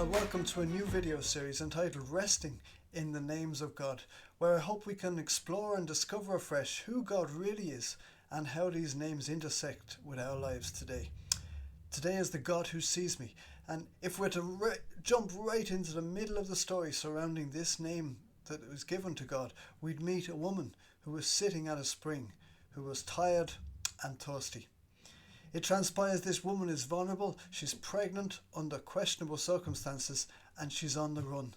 Welcome to a new video series entitled Resting in the Names of God, where I hope we can explore and discover afresh who God really is and how these names intersect with our lives today. Today is the God who sees me, and if we're to jump right into the middle of the story surrounding this name that was given to God, we'd meet a woman who was sitting at a spring, who was tired and thirsty. It transpires this woman is vulnerable, she's pregnant under questionable circumstances, and she's on the run.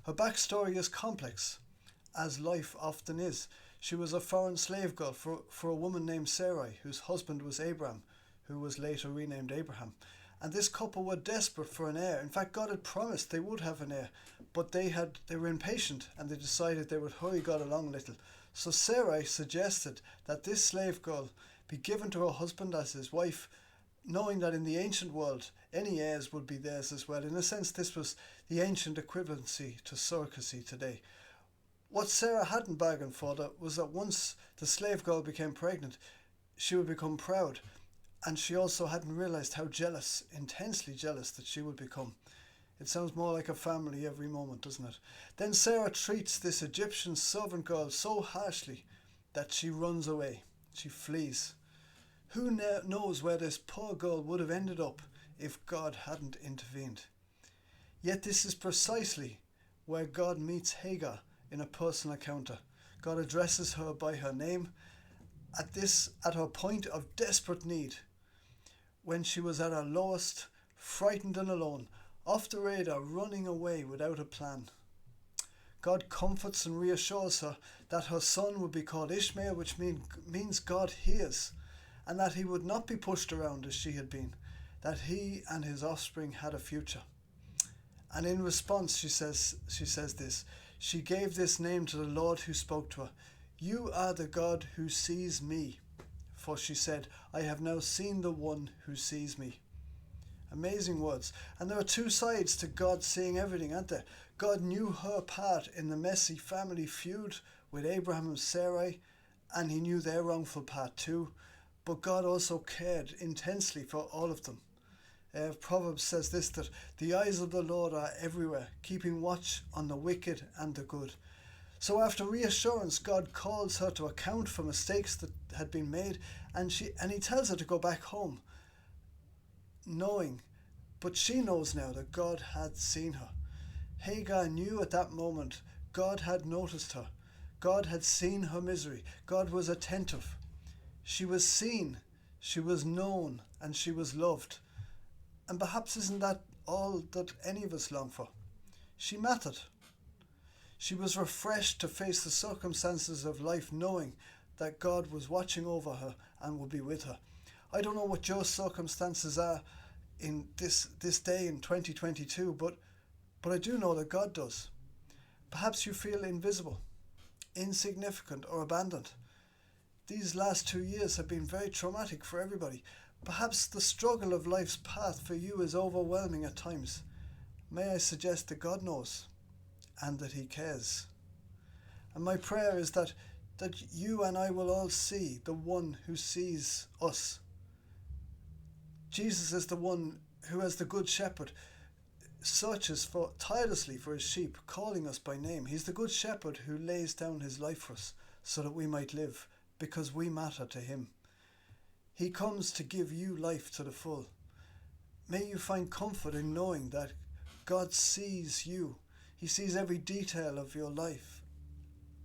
Her backstory is complex, as life often is. She was a foreign slave girl for a woman named Sarai, whose husband was Abram, who was later renamed Abraham. And this couple were desperate for an heir. In fact, God had promised they would have an heir, but they were impatient and they decided they would hurry God along a little. So Sarai suggested that this slave girl be given to her husband as his wife, knowing that in the ancient world any heirs would be theirs as well. In a sense, this was the ancient equivalency to surrogacy today. What Sarah hadn't bargained for was that once the slave girl became pregnant, she would become proud, and she also hadn't realized how jealous, intensely jealous, that she would become. It sounds more like a family every moment, doesn't it? Then Sarah treats this Egyptian servant girl so harshly that she runs away. She flees. Who knows where this poor girl would have ended up if God hadn't intervened? Yet this is precisely where God meets Hagar in a personal encounter. God addresses her by her name at her point of desperate need, when she was at her lowest, frightened and alone, off the radar, running away without a plan. God comforts and reassures her that her son would be called Ishmael, which means God hears, and that he would not be pushed around as she had been, that he and his offspring had a future. And in response, she says this. She gave this name to the Lord who spoke to her. You are the God who sees me. For she said, I have now seen the one who sees me. Amazing words. And there are two sides to God seeing everything, aren't there? God knew her part in the messy family feud with Abraham and Sarai, and he knew their wrongful part too. But God also cared intensely for all of them. Proverbs says this, that the eyes of the Lord are everywhere, keeping watch on the wicked and the good. So after reassurance, God calls her to account for mistakes that had been made, and he tells her to go back home, but she knows now that God had seen her. Hagar knew at that moment God had noticed her. God had seen her misery. God was attentive. She was seen, she was known, and she was loved. And perhaps isn't that all that any of us long for? She mattered. She was refreshed to face the circumstances of life, knowing that God was watching over her and would be with her. I don't know what your circumstances are in this day in 2022, but I do know that God does. Perhaps you feel invisible, insignificant, or abandoned. These last 2 years have been very traumatic for everybody. Perhaps the struggle of life's path for you is overwhelming at times. May I suggest that God knows and that he cares. And my prayer is that you and I will all see the one who sees us. Jesus is the one who, as the good shepherd, searches tirelessly for his sheep, calling us by name. He's the good shepherd who lays down his life for us so that we might live, because we matter to him. He comes to give you life to the full. May you find comfort in knowing that God sees you. He sees every detail of your life.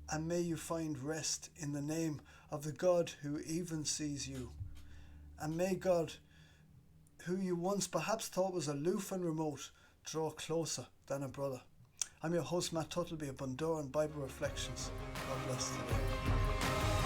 And may you find rest in the name of the God who even sees you. And may God, who you once perhaps thought was aloof and remote, draw closer than a brother. I'm your host, Matt Tuttleby of Bundoran Bible Reflections. God bless today.